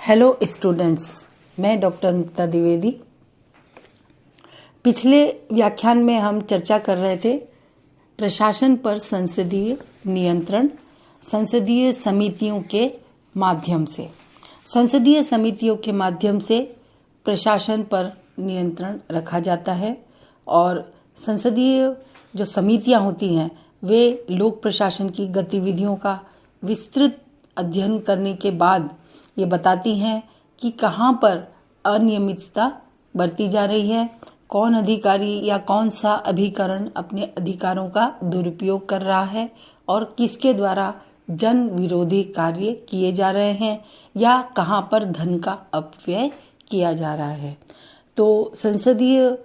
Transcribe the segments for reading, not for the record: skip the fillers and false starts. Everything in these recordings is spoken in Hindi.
हेलो स्टूडेंट्स, मैं डॉक्टर मुक्ता द्विवेदी। पिछले व्याख्यान में हम चर्चा कर रहे थे प्रशासन पर संसदीय नियंत्रण संसदीय समितियों के माध्यम से। संसदीय समितियों के माध्यम से प्रशासन पर नियंत्रण रखा जाता है और संसदीय जो समितियां होती हैं वे लोक प्रशासन की गतिविधियों का विस्तृत अध्ययन करने के बाद ये बताती हैं कि कहाँ पर अनियमितता बरती जा रही है, कौन अधिकारी या कौन सा अभिकरण अपने अधिकारों का दुरुपयोग कर रहा है और किसके द्वारा जन विरोधी कार्य किए जा रहे हैं या कहाँ पर धन का अपव्यय किया जा रहा है। तो संसदीय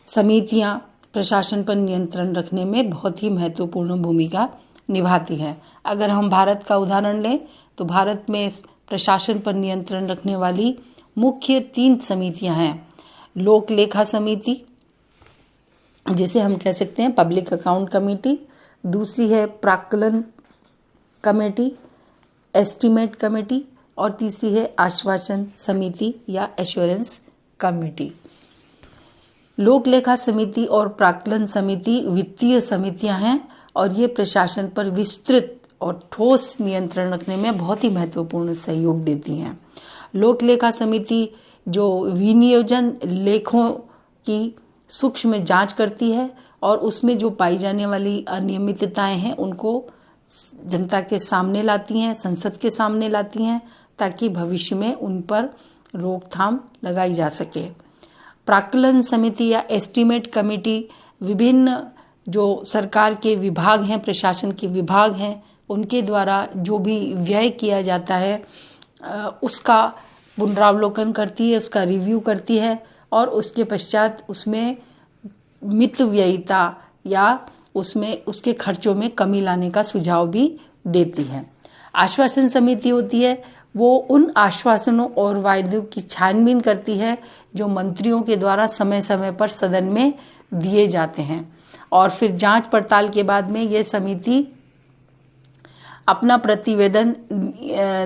समितियां प्रशासन पर नियंत्रण रखने में बहुत ही महत्वपूर्ण भूमिका निभाती हैं। अगर हम भारत का उदाहरण लें तो भारत में प्रशासन पर नियंत्रण रखने वाली मुख्य 3 समितियां हैं। लोक लेखा समिति, जिसे हम कह सकते हैं पब्लिक अकाउंट कमेटी, दूसरी है प्राक्कलन कमेटी, एस्टीमेट कमेटी और तीसरी है आश्वासन समिति या एश्योरेंस कमेटी। लोक लेखा समिति और प्राक्कलन समिति वित्तीय समितियां हैं और ये प्रशासन पर विस्तृत और ठोस नियंत्रण रखने में बहुत ही महत्वपूर्ण सहयोग देती हैं। लोक लेखा समिति जो विनियोजन लेखों की सूक्ष्म जांच करती है और उसमें जो पाई जाने वाली अनियमितताएं हैं उनको जनता के सामने लाती हैं, संसद के सामने लाती हैं, ताकि भविष्य में उन पर रोकथाम लगाई जा सके। प्राक्कलन समिति या एस्टीमेट कमेटी विभिन्न जो सरकार के विभाग हैं, प्रशासन के विभाग हैं, उनके द्वारा जो भी व्यय किया जाता है उसका पुनरावलोकन करती है, उसका रिव्यू करती है और उसके पश्चात उसमें मितव्ययिता या उसमें उसके खर्चों में कमी लाने का सुझाव भी देती है। आश्वासन समिति होती है, वो उन आश्वासनों और वायदों की छानबीन करती है जो मंत्रियों के द्वारा समय समय पर सदन में दिए जाते हैं और फिर जांच पड़ताल के बाद में ये समिति अपना प्रतिवेदन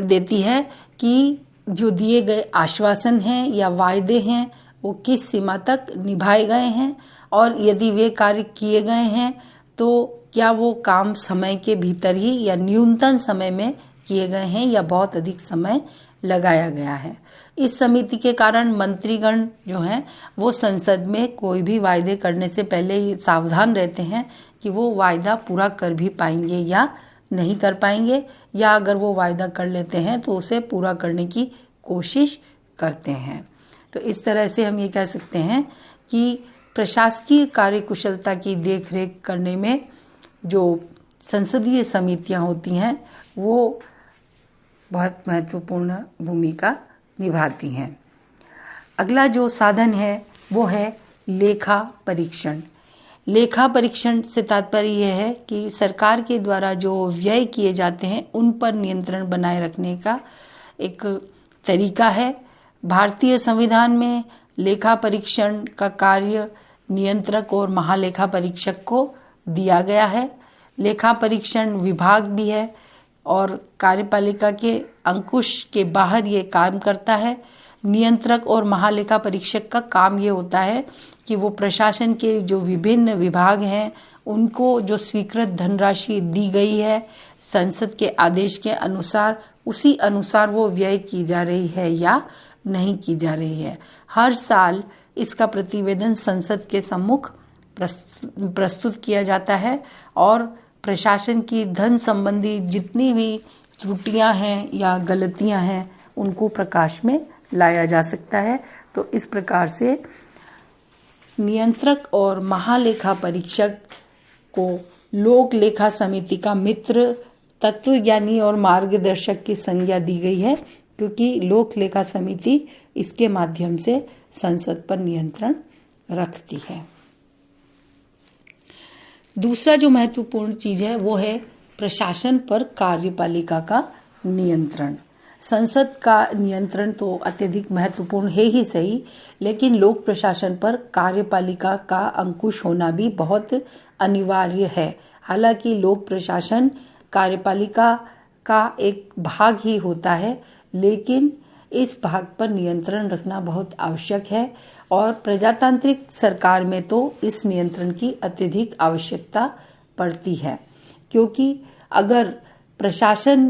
देती है कि जो दिए गए आश्वासन हैं या वायदे हैं वो किस सीमा तक निभाए गए हैं और यदि वे कार्य किए गए हैं तो क्या वो काम समय के भीतर ही या न्यूनतम समय में किए गए हैं या बहुत अधिक समय लगाया गया है। इस समिति के कारण मंत्रीगण जो हैं वो संसद में कोई भी वायदे करने से पहले ही सावधान रहते हैं कि वो वायदा पूरा कर भी पाएंगे या नहीं कर पाएंगे, या अगर वो वायदा कर लेते हैं तो उसे पूरा करने की कोशिश करते हैं। तो इस तरह से हम ये कह सकते हैं कि प्रशासकीय कार्यकुशलता की देखरेख करने में जो संसदीय समितियां होती हैं वो बहुत महत्वपूर्ण भूमिका निभाती हैं। अगला जो साधन है वो है लेखा परीक्षण। लेखा परीक्षण से तात्पर्य यह है कि सरकार के द्वारा जो व्यय किए जाते हैं उन पर नियंत्रण बनाए रखने का एक तरीका है। भारतीय संविधान में लेखा परीक्षण का कार्य नियंत्रक और महालेखा परीक्षक को दिया गया है। लेखा परीक्षण विभाग भी है और कार्यपालिका के अंकुश के बाहर ये काम करता है। नियंत्रक और महालेखा परीक्षक का काम ये होता है कि वो प्रशासन के जो विभिन्न विभाग हैं उनको जो स्वीकृत धनराशि दी गई है संसद के आदेश के अनुसार, उसी अनुसार वो व्यय की जा रही है या नहीं की जा रही है। हर साल इसका प्रतिवेदन संसद के सम्मुख प्रस्तुत किया जाता है और प्रशासन की धन संबंधी जितनी भी त्रुटियां हैं या गलतियां हैं उनको प्रकाश में लाया जा सकता है। तो इस प्रकार से नियंत्रक और महालेखा परीक्षक को लोक लेखा समिति का मित्र, तत्वज्ञानी और मार्गदर्शक की संज्ञा दी गई है, क्योंकि लोक लेखा समिति इसके माध्यम से संसद पर नियंत्रण रखती है। दूसरा जो महत्वपूर्ण चीज है वो है प्रशासन पर कार्यपालिका का नियंत्रण। संसद का नियंत्रण तो अत्यधिक महत्वपूर्ण है ही सही, लेकिन लोक प्रशासन पर कार्यपालिका का अंकुश होना भी बहुत अनिवार्य है। हालांकि लोक प्रशासन कार्यपालिका का एक भाग ही होता है, लेकिन इस भाग पर नियंत्रण रखना बहुत आवश्यक है और प्रजातांत्रिक सरकार में तो इस नियंत्रण की अत्यधिक आवश्यकता पड़ती है, क्योंकि अगर प्रशासन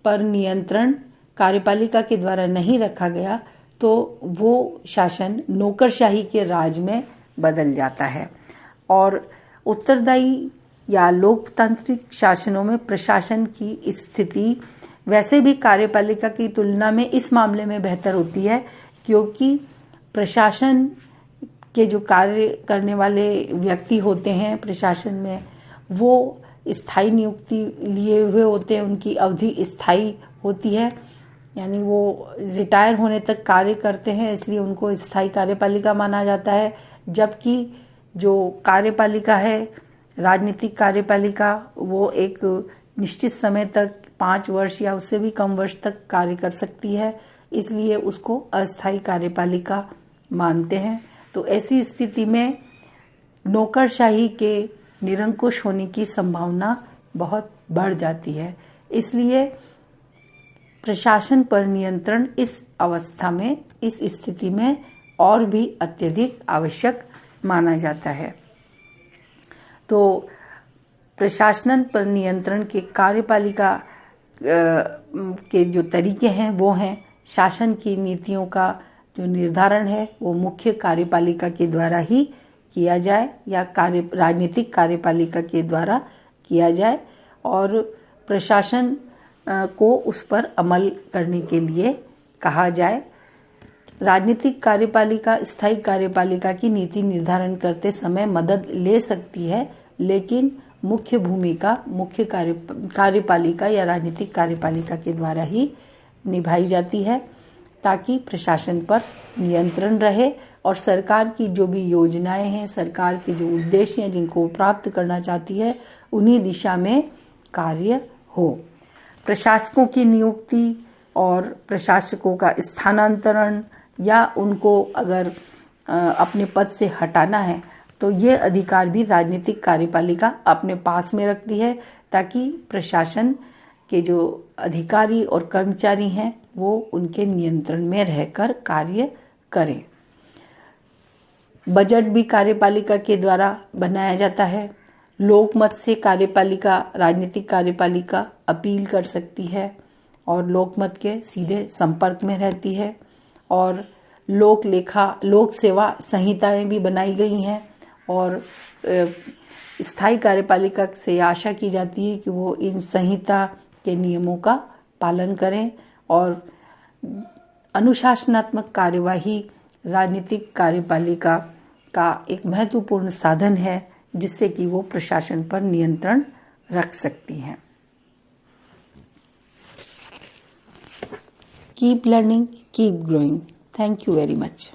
पर नियंत्रण कार्यपालिका के द्वारा नहीं रखा गया तो वो शासन नौकरशाही के राज में बदल जाता है। और उत्तरदायी या लोकतांत्रिक शासनों में प्रशासन की स्थिति वैसे भी कार्यपालिका की तुलना में इस मामले में बेहतर होती है, क्योंकि प्रशासन के जो कार्य करने वाले व्यक्ति होते हैं प्रशासन में, वो स्थायी नियुक्ति लिए हुए होते हैं, उनकी अवधि स्थायी होती है, यानी वो रिटायर होने तक कार्य करते हैं, इसलिए उनको स्थायी कार्यपालिका माना जाता है। जबकि जो कार्यपालिका है, राजनीतिक कार्यपालिका, वो एक निश्चित समय तक 5 वर्ष या उससे भी कम वर्ष तक कार्य कर सकती है, इसलिए उसको अस्थायी कार्यपालिका मानते हैं। तो ऐसी स्थिति में नौकरशाही के निरंकुश होने की संभावना बहुत बढ़ जाती है। इसलिए प्रशासन पर नियंत्रण इस अवस्था में, इस स्थिति में और भी अत्यधिक आवश्यक माना जाता है। तो प्रशासन पर नियंत्रण के कार्यपालिका के जो तरीके हैं वो हैं, शासन की नीतियों का जो निर्धारण है वो मुख्य कार्यपालिका के द्वारा ही किया जाए या राजनीतिक कार्यपालिका के द्वारा किया जाए, और प्रशासन को उस पर अमल करने के लिए कहा जाए। राजनीतिक कार्यपालिका स्थायी कार्यपालिका की नीति निर्धारण करते समय मदद ले सकती है, लेकिन मुख्य भूमिका मुख्य कार्यपालिका या राजनीतिक कार्यपालिका के द्वारा ही निभाई जाती है, ताकि प्रशासन पर नियंत्रण रहे और सरकार की जो भी योजनाएं हैं, सरकार के जो उद्देश्य हैं जिनको प्राप्त करना चाहती है, उन्हीं दिशा में कार्य हो। प्रशासकों की नियुक्ति और प्रशासकों का स्थानांतरण या उनको अगर अपने पद से हटाना है तो ये अधिकार भी राजनीतिक कार्यपालिका अपने पास में रखती है, ताकि प्रशासन के जो अधिकारी और कर्मचारी हैं वो उनके नियंत्रण में रहकर कार्य करें। बजट भी कार्यपालिका के द्वारा बनाया जाता है। लोकमत से कार्यपालिका, राजनीतिक कार्यपालिका अपील कर सकती है और लोकमत के सीधे संपर्क में रहती है। और लोक सेवा संहिताएं भी बनाई गई हैं और स्थायी कार्यपालिका से आशा की जाती है कि वो इन संहिता के नियमों का पालन करें। और अनुशासनात्मक कार्यवाही राजनीतिक कार्यपालिका का एक महत्वपूर्ण साधन है, जिससे कि वो प्रशासन पर नियंत्रण रख सकती हैं। Keep learning, keep growing. Thank you very much.